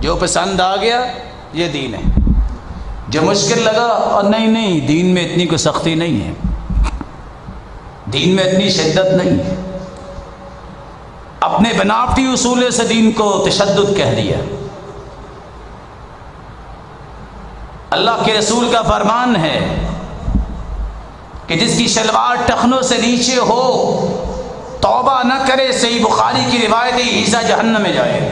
جو پسند آ گیا یہ دین ہے، جو مشکل لگا اور نہیں دین میں اتنی کوئی سختی نہیں ہے، دین میں اتنی شدت نہیں ہے، اپنے بناوٹی اصول سے دین کو تشدد کہہ دیا۔ اللہ کے رسول کا فرمان ہے کہ جس کی شلوار ٹخنوں سے نیچے ہو توبہ نہ کرے، صحیح بخاری کی روایت ہے، عیسیٰ جہنم میں جائے۔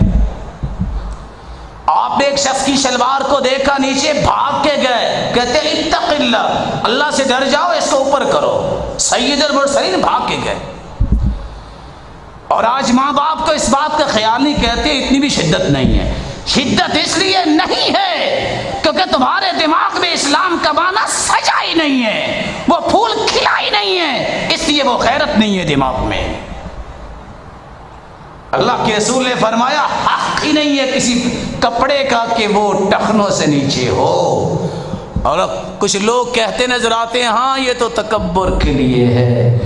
آپ نے ایک شخص کی شلوار کو دیکھا نیچے، بھاگ کے گئے، کہتے اتق اللہ، اللہ سے ڈر جاؤ، اس کو اوپر کرو، سید المرسلین بھاگ کے گئے۔ اور آج ماں باپ کو اس بات کا خیال نہیں، کہتے اتنی بھی شدت نہیں ہے۔ شدت اس لیے نہیں ہے کیونکہ تمہارے دماغ میں اسلام کا معنی سجا ہی نہیں ہے، وہ پھول کھلا ہی نہیں ہے، اس لیے وہ غیرت نہیں ہے دماغ میں۔ اللہ کے رسول نے فرمایا حق ہی نہیں ہے کسی کپڑے کا کہ وہ ٹخنوں سے نیچے ہو۔ اور کچھ لوگ کہتے نظر آتے ہیں ہاں یہ تو تکبر کے لیے ہے،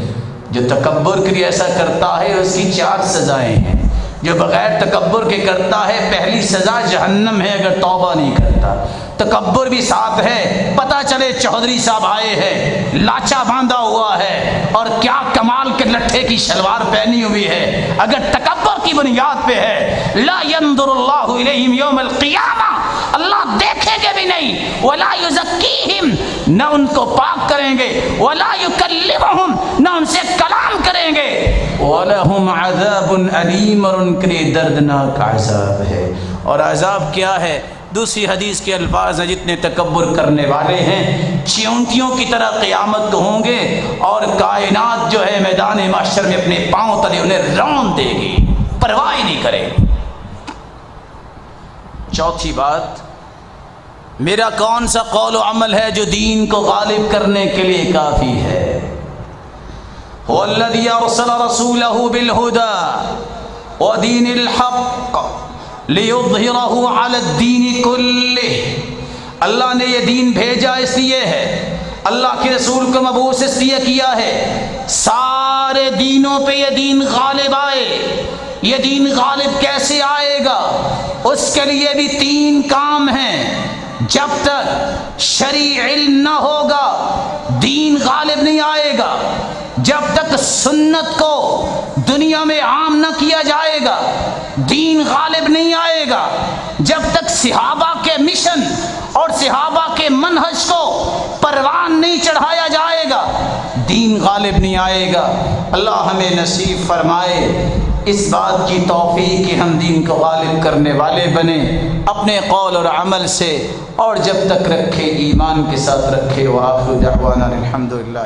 جو تکبر کے لیے ایسا کرتا ہے اس کی 4 سزائیں ہیں، جو بغیر تکبر کے کرتا ہے پہلی سزا جہنم ہے اگر توبہ نہیں کرتا۔ تکبر بھی ساتھ ہے، پتہ چلے چودھری صاحب آئے ہیں، لاچا باندھا ہوا ہے اور کیا کمال کے لٹھے کی شلوار پہنی ہوئی ہے، اگر تکبر کی بنیاد پہ ہے، لا ينظر اللہ الیہم یوم القیامہ، اللہ دیکھیں گے بھی نہیں، ولا یزکیہم، نہ ان کو پاک کریں گے، ولا یکلمہم، نہ ان سے کلام کریں گے، وَلَهُمْ عَذَابٌ عَلِيمٌ، اور ان کے لیے دردناک عذاب ہے۔ اور عذاب کیا ہے؟ دوسری حدیث کے الفاظ ہیں جتنے تکبر کرنے والے ہیں چیونٹیوں کی طرح قیامت کو ہوں گے، اور کائنات جو ہے میدان محشر میں اپنے پاؤں تلے انہیں رون دے گی، پرواہ ہی نہیں کرے گی۔ چوتھی بات، میرا کون سا قول و عمل ہے جو دین کو غالب کرنے کے لیے کافی ہے؟ هو الذي ارسل رسوله بالهدى ودين الحق ليظهره على الدين كله، اللہ نے یہ دین بھیجا اس لیے ہے، اللہ کے رسول کو مبعوث اس لیے کیا ہے سارے دینوں پہ یہ دین غالب آئے۔ یہ دین غالب کیسے آئے گا؟ اس کے لیے بھی 3 کام ہیں۔ جب تک شرعی علم نہ ہوگا دین غالب نہیں آئے گا، جب تک سنت کو دنیا میں عام نہ کیا جائے گا دین غالب نہیں آئے گا، جب تک صحابہ کے مشن اور صحابہ کے منہج کو پروان نہیں چڑھایا جائے گا دین غالب نہیں آئے گا۔ اللہ ہمیں نصیب فرمائے اس بات کی توفیق کہ ہم دین کو غالب کرنے والے بنیں اپنے قول اور عمل سے، اور جب تک رکھے ایمان کے ساتھ رکھے۔ وآخر دعوانا الحمدللہ۔